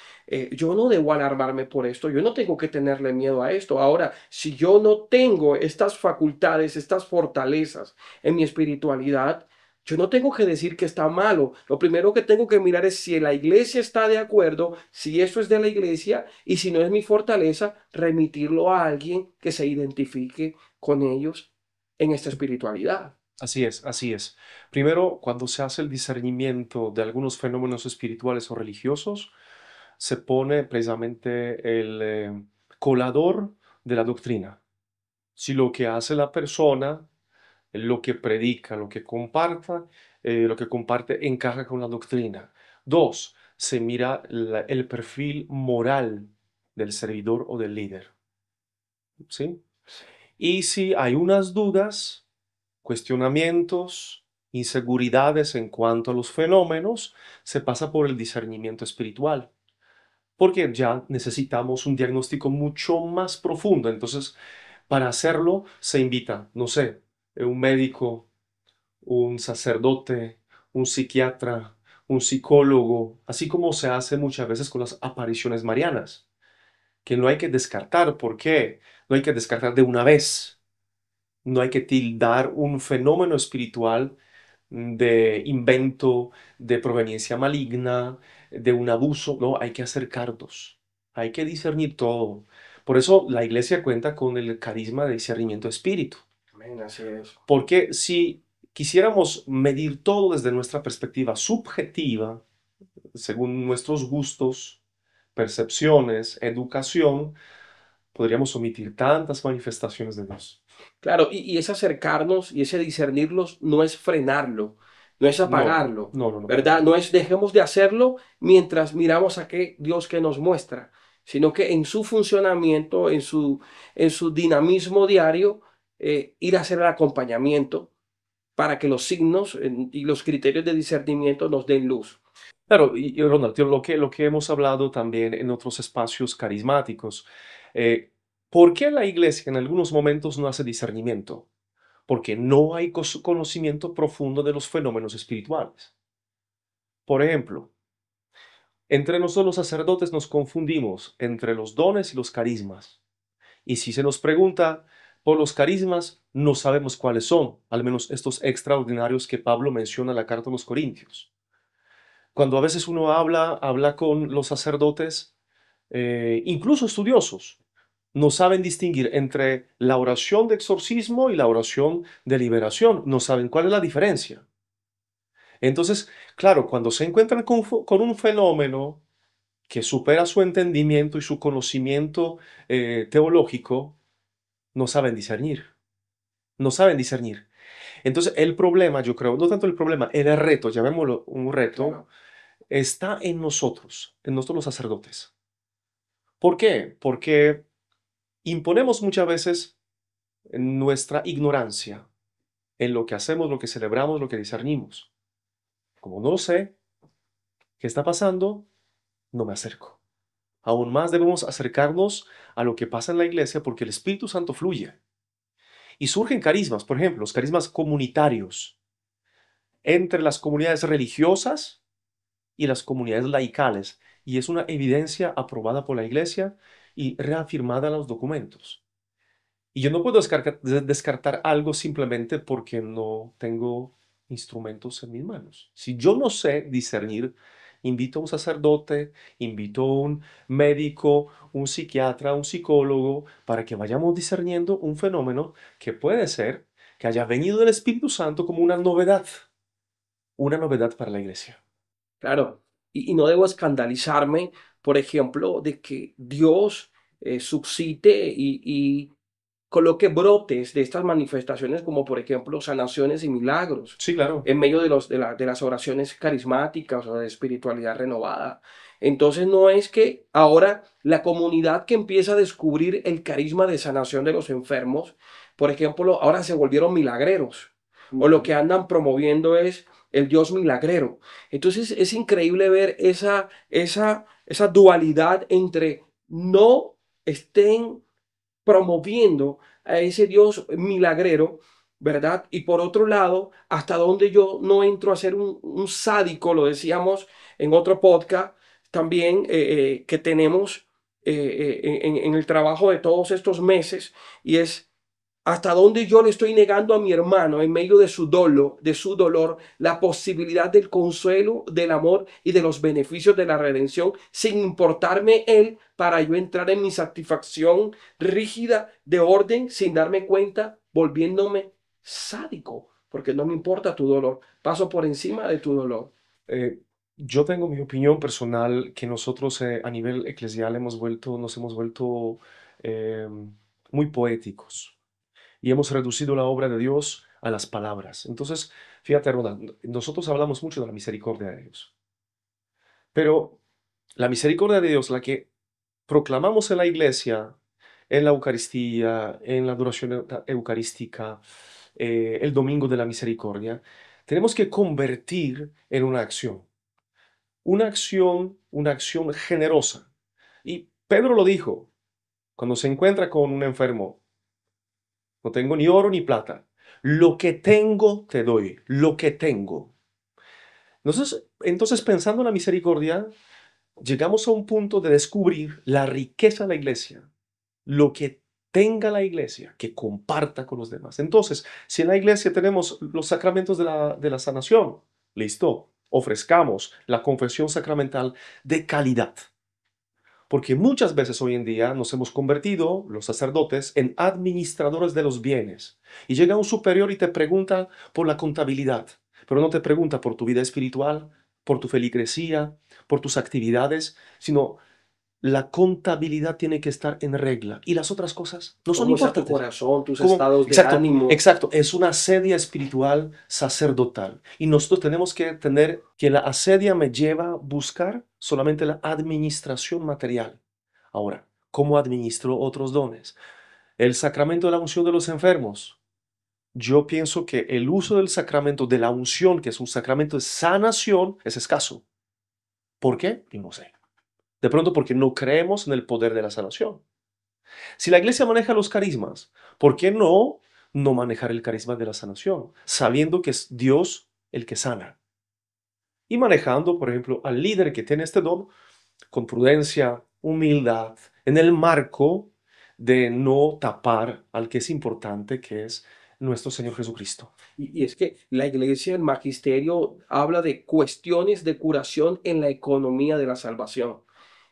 [SPEAKER 1] Yo no debo alarmarme por esto, yo no tengo que tenerle miedo a esto. Ahora, si yo no tengo estas facultades, estas fortalezas en mi espiritualidad, yo no tengo que decir que está malo. Lo primero que tengo que mirar es si la iglesia está de acuerdo, si eso es de la iglesia y si no es mi fortaleza, remitirlo a alguien que se identifique con ellos en esta espiritualidad.
[SPEAKER 2] Así es, así es. Primero, cuando se hace el discernimiento de algunos fenómenos espirituales o religiosos, se pone precisamente el colador de la doctrina. Si lo que hace la persona, lo que predica, lo que comparte encaja con la doctrina. Dos, se mira el perfil moral del servidor o del líder, ¿sí? Y si hay unas dudas, cuestionamientos, inseguridades en cuanto a los fenómenos, se pasa por el discernimiento espiritual, porque ya necesitamos un diagnóstico mucho más profundo. Entonces, para hacerlo, se invita, no sé, un médico, un sacerdote, un psiquiatra, un psicólogo, así como se hace muchas veces con las apariciones marianas, que no hay que descartar. ¿Por qué? No hay que descartar de una vez. No hay que tildar un fenómeno espiritual de invento, de proveniencia maligna, de un abuso. No, hay que acercarnos, hay que discernir todo. Por eso la iglesia cuenta con el carisma de discernimiento de espíritu.
[SPEAKER 1] Amén, así es.
[SPEAKER 2] Porque si quisiéramos medir todo desde nuestra perspectiva subjetiva, según nuestros gustos, percepciones, educación, podríamos omitir tantas manifestaciones de Dios.
[SPEAKER 1] Claro, y ese acercarnos y ese discernirlos no es frenarlo, no es
[SPEAKER 2] No,
[SPEAKER 1] apagarlo,
[SPEAKER 2] no, no, no, para
[SPEAKER 1] ¿verdad?
[SPEAKER 2] nada.
[SPEAKER 1] No es dejemos de hacerlo mientras miramos a qué Dios que nos muestra, sino que en su funcionamiento, en su dinamismo diario, ir a hacer el acompañamiento para que los signos y los criterios de discernimiento nos den luz.
[SPEAKER 2] Claro, y Ronald, tío, lo que hemos hablado también en otros espacios carismáticos, ¿por qué la iglesia en algunos momentos no hace discernimiento? Porque no hay conocimiento profundo de los fenómenos espirituales. Por ejemplo, entre nosotros los sacerdotes nos confundimos entre los dones y los carismas. Y si se nos pregunta por los carismas, no sabemos cuáles son, al menos estos extraordinarios que Pablo menciona en la carta a los Corintios. Cuando a veces uno habla con los sacerdotes, incluso estudiosos, no saben distinguir entre la oración de exorcismo y la oración de liberación, no saben cuál es la diferencia. Entonces, claro, cuando se encuentran con un fenómeno que supera su entendimiento y su conocimiento teológico, no saben discernir, no saben discernir. Entonces, el problema, yo creo, no tanto el problema, el reto, llamémoslo un reto,
[SPEAKER 1] Claro.
[SPEAKER 2] está en nosotros los sacerdotes. ¿Por qué? Porque imponemos muchas veces nuestra ignorancia en lo que hacemos, lo que celebramos, lo que discernimos. Como no sé qué está pasando, no me acerco. Aún más debemos acercarnos a lo que pasa en la iglesia porque el Espíritu Santo fluye. Y surgen carismas, por ejemplo, los carismas comunitarios entre las comunidades religiosas y las comunidades laicales. Y es una evidencia aprobada por la iglesia y reafirmada en los documentos. Y yo no puedo descartar algo simplemente porque no tengo instrumentos en mis manos. Si yo no sé discernir, invito a un sacerdote, invito a un médico, un psiquiatra, un psicólogo, para que vayamos discerniendo un fenómeno que puede ser que haya venido del Espíritu Santo como una novedad para la iglesia.
[SPEAKER 1] Claro, y no debo escandalizarme, por ejemplo, de que Dios suscite y coloque brotes de estas manifestaciones, como por ejemplo sanaciones y milagros,
[SPEAKER 2] Sí, claro.
[SPEAKER 1] en medio de las oraciones carismáticas o de espiritualidad renovada. Entonces no es que ahora la comunidad que empieza a descubrir el carisma de sanación de los enfermos, por ejemplo, ahora se volvieron milagreros, o lo que andan promoviendo es el Dios milagrero. Entonces es increíble ver esa dualidad entre no estén promoviendo a ese Dios milagrero, ¿verdad? Y por otro lado, hasta donde yo no entro a ser un sádico, lo decíamos en otro podcast también que tenemos en el trabajo de todos estos meses, y es hasta dónde yo le estoy negando a mi hermano en medio de su dolor, la posibilidad del consuelo, del amor y de los beneficios de la redención, sin importarme él, para yo entrar en mi satisfacción rígida de orden, sin darme cuenta, volviéndome sádico, porque no me importa tu dolor, paso por encima de tu dolor.
[SPEAKER 2] Eh, yo tengo mi opinión personal que nosotros a nivel eclesial nos hemos vuelto eh, muy poéticos y hemos reducido la obra de Dios a las palabras. Entonces, fíjate, Ronald, nosotros hablamos mucho de la misericordia de Dios, pero la misericordia de Dios, la que proclamamos en la iglesia, en la Eucaristía, en la adoración eucarística, el domingo de la misericordia, tenemos que convertir en una acción generosa. Y Pedro lo dijo, cuando se encuentra con un enfermo, no tengo ni oro ni plata, lo que tengo te doy, lo que tengo. Entonces pensando en la misericordia, llegamos a un punto de descubrir la riqueza de la iglesia, lo que tenga la iglesia, que comparta con los demás. Entonces, si en la iglesia tenemos los sacramentos de la sanación, listo, ofrezcamos la confesión sacramental de calidad. Porque muchas veces hoy en día nos hemos convertido, los sacerdotes, en administradores de los bienes. Y llega un superior y te pregunta por la contabilidad, pero no te pregunta por tu vida espiritual, por tu feligresía, por tus actividades, sino la contabilidad tiene que estar en regla y las otras cosas no son
[SPEAKER 1] ¿Cómo está tu
[SPEAKER 2] importantes.
[SPEAKER 1] corazón, tus
[SPEAKER 2] Como,
[SPEAKER 1] estados de
[SPEAKER 2] exacto,
[SPEAKER 1] ánimo?
[SPEAKER 2] exacto, es una asedia espiritual sacerdotal y nosotros tenemos que tener que la asedia me lleva a buscar solamente la administración material. Ahora, ¿cómo administro otros dones? El sacramento de la unción de los enfermos. Yo pienso que el uso del sacramento de la unción, que es un sacramento de sanación, es escaso. ¿Por qué? Y no sé. De pronto porque no creemos en el poder de la sanación. Si la iglesia maneja los carismas, ¿por qué no manejar el carisma de la sanación? Sabiendo que es Dios el que sana. Y manejando, por ejemplo, al líder que tiene este don con prudencia, humildad, en el marco de no tapar al que es importante, que es nuestro Señor Jesucristo.
[SPEAKER 1] Y es que la iglesia, el magisterio, habla de cuestiones de curación en la economía de la salvación.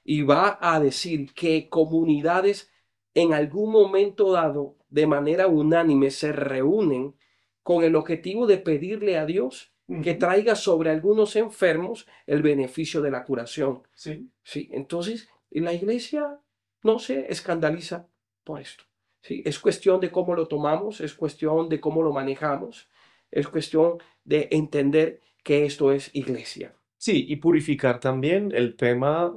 [SPEAKER 1] Y va a decir que comunidades en algún momento dado, de manera unánime, se reúnen con el objetivo de pedirle a Dios que
[SPEAKER 2] Ujú.
[SPEAKER 1] traiga sobre algunos enfermos el beneficio de la curación.
[SPEAKER 2] Sí.
[SPEAKER 1] Sí, entonces la iglesia no se escandaliza por esto. Sí, es cuestión de cómo lo tomamos, es cuestión de cómo lo manejamos, es cuestión de entender que esto es iglesia.
[SPEAKER 2] Sí, y purificar también el tema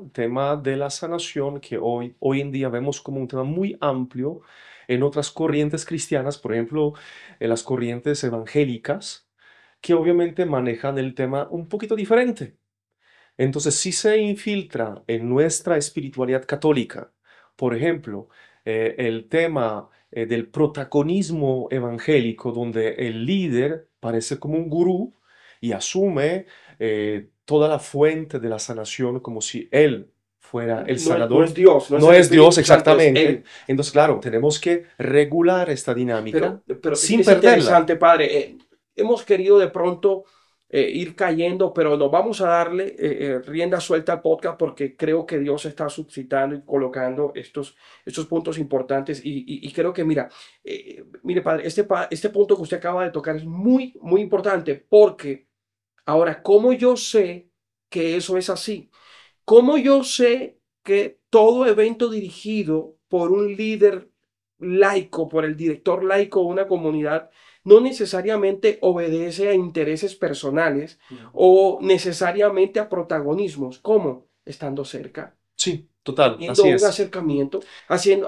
[SPEAKER 2] de la sanación, que hoy en día vemos como un tema muy amplio en otras corrientes cristianas, por ejemplo, en las corrientes evangélicas, que obviamente manejan el tema un poquito diferente. Entonces, si se infiltra en nuestra espiritualidad católica, por ejemplo, el tema del protagonismo evangélico, donde el líder parece como un gurú y asume toda la fuente de la sanación como si él fuera el
[SPEAKER 1] No,
[SPEAKER 2] sanador.
[SPEAKER 1] no es Dios, no es
[SPEAKER 2] No
[SPEAKER 1] el
[SPEAKER 2] es Dios
[SPEAKER 1] Espíritu Santo, es
[SPEAKER 2] exactamente.
[SPEAKER 1] Él.
[SPEAKER 2] Entonces, claro, tenemos que regular esta dinámica
[SPEAKER 1] Pero
[SPEAKER 2] sin
[SPEAKER 1] es
[SPEAKER 2] perderla.
[SPEAKER 1] interesante, padre. Hemos querido de pronto ir cayendo, pero nos vamos a darle rienda suelta al podcast porque creo que Dios está suscitando y colocando estos puntos importantes. Y creo que, mire, padre, este punto que usted acaba de tocar es muy, muy importante porque ahora, ¿cómo yo sé que eso es así? ¿Cómo yo sé que todo evento dirigido por un líder laico, por el director laico de una comunidad, no necesariamente obedece a intereses personales o necesariamente a protagonismos? ¿Cómo? Estando cerca,
[SPEAKER 2] Sí, total,
[SPEAKER 1] teniendo
[SPEAKER 2] así
[SPEAKER 1] un
[SPEAKER 2] es.
[SPEAKER 1] acercamiento,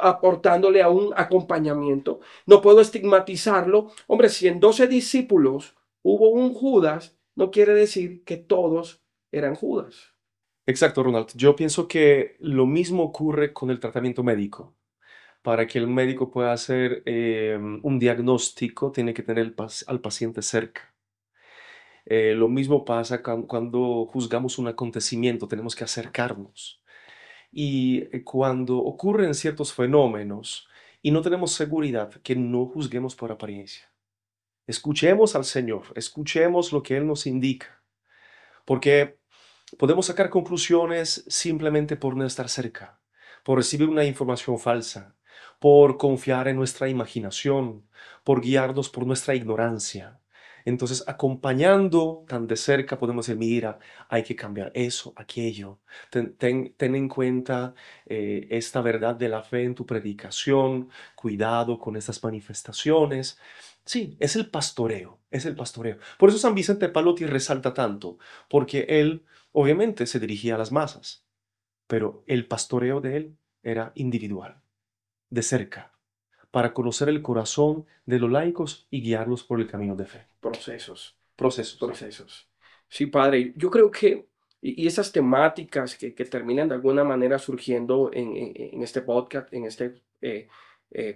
[SPEAKER 1] aportándole a un acompañamiento. No puedo estigmatizarlo. Hombre, si en 12 discípulos hubo un Judas, no quiere decir que todos eran Judas.
[SPEAKER 2] Exacto, Ronald. Yo pienso que lo mismo ocurre con el tratamiento médico. Para que el médico pueda hacer un diagnóstico, tiene que tener al paciente cerca. Lo mismo pasa cuando juzgamos un acontecimiento, tenemos que acercarnos. Y cuando ocurren ciertos fenómenos y no tenemos seguridad, que no juzguemos por apariencia. Escuchemos al Señor, escuchemos lo que Él nos indica, porque podemos sacar conclusiones simplemente por no estar cerca, por recibir una información falsa, por confiar en nuestra imaginación, por guiarnos por nuestra ignorancia. Entonces, acompañando tan de cerca, podemos decir, mira, hay que cambiar eso, aquello. Ten en cuenta esta verdad de la fe en tu predicación, cuidado con estas manifestaciones. Sí, es el pastoreo, es el pastoreo. Por eso San Vicente Palotti resalta tanto, porque él obviamente se dirigía a las masas, pero el pastoreo de él era individual, de cerca, para conocer el corazón de los laicos y guiarlos por el camino de fe.
[SPEAKER 1] Procesos.
[SPEAKER 2] Procesos.
[SPEAKER 1] Procesos. Sí, padre, yo creo que, y esas temáticas que terminan de alguna manera surgiendo en este podcast, en este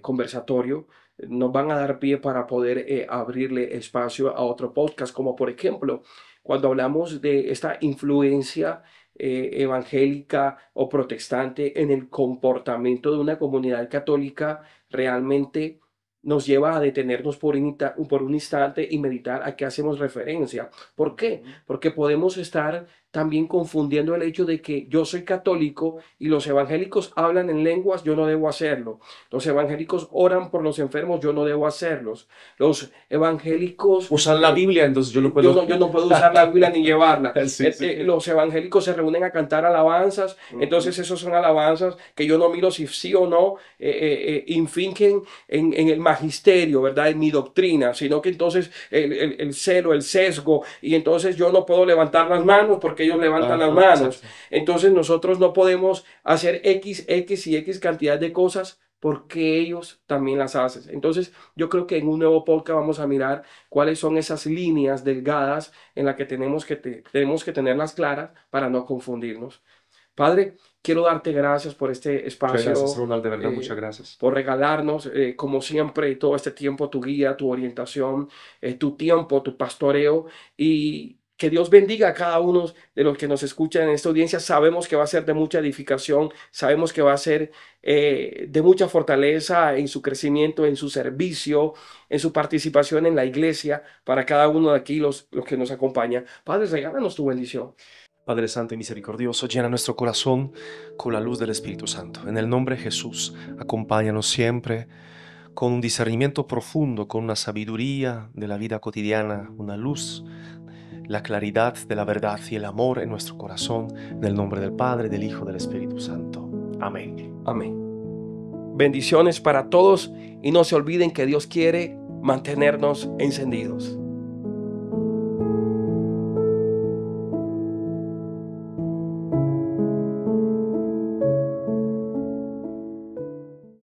[SPEAKER 1] conversatorio, nos van a dar pie para poder abrirle espacio a otro podcast, como por ejemplo, cuando hablamos de esta influencia evangélica o protestante en el comportamiento de una comunidad católica, realmente nos lleva a detenernos por un instante y meditar a qué hacemos referencia. ¿Por qué? Porque podemos estar también confundiendo el hecho de que yo soy católico y los evangélicos hablan en lenguas, yo no debo hacerlo. Los evangélicos oran por los enfermos, yo no debo hacerlos. Los evangélicos
[SPEAKER 2] Usan la Biblia, entonces yo no puedo.
[SPEAKER 1] yo no puedo usar la Biblia ni llevarla.
[SPEAKER 2] Sí, sí.
[SPEAKER 1] Los evangélicos se reúnen a cantar alabanzas, entonces esos son alabanzas que yo no miro si sí o no infingen en el magisterio, ¿verdad? En mi doctrina, sino que entonces el celo, el sesgo, y entonces yo no puedo levantar las manos porque ellos levantan las manos.
[SPEAKER 2] Exacto.
[SPEAKER 1] Entonces nosotros no podemos hacer X y X cantidad de cosas porque ellos también las hacen. Entonces yo creo que en un nuevo podcast vamos a mirar cuáles son esas líneas delgadas en las que tenemos que tenerlas claras para no confundirnos. Padre, quiero darte gracias por este
[SPEAKER 2] Muchas
[SPEAKER 1] espacio,
[SPEAKER 2] gracias, Ronald, de verdad, muchas gracias.
[SPEAKER 1] por regalarnos, como siempre, todo este tiempo, tu guía, tu orientación, tu tiempo, tu pastoreo, y que Dios bendiga a cada uno de los que nos escuchan en esta audiencia. Sabemos que va a ser de mucha edificación, sabemos que va a ser de mucha fortaleza en su crecimiento, en su servicio, en su participación en la iglesia, para cada uno de aquí, los que nos acompañan. Padre, regálanos tu bendición.
[SPEAKER 2] Padre Santo y Misericordioso, llena nuestro corazón con la luz del Espíritu Santo. En el nombre de Jesús, acompáñanos siempre con un discernimiento profundo, con una sabiduría de la vida cotidiana, una luz, la claridad de la verdad y el amor en nuestro corazón. En el nombre del Padre, del Hijo, del Espíritu Santo. Amén.
[SPEAKER 1] Amén. Bendiciones para todos y no se olviden que Dios quiere mantenernos encendidos.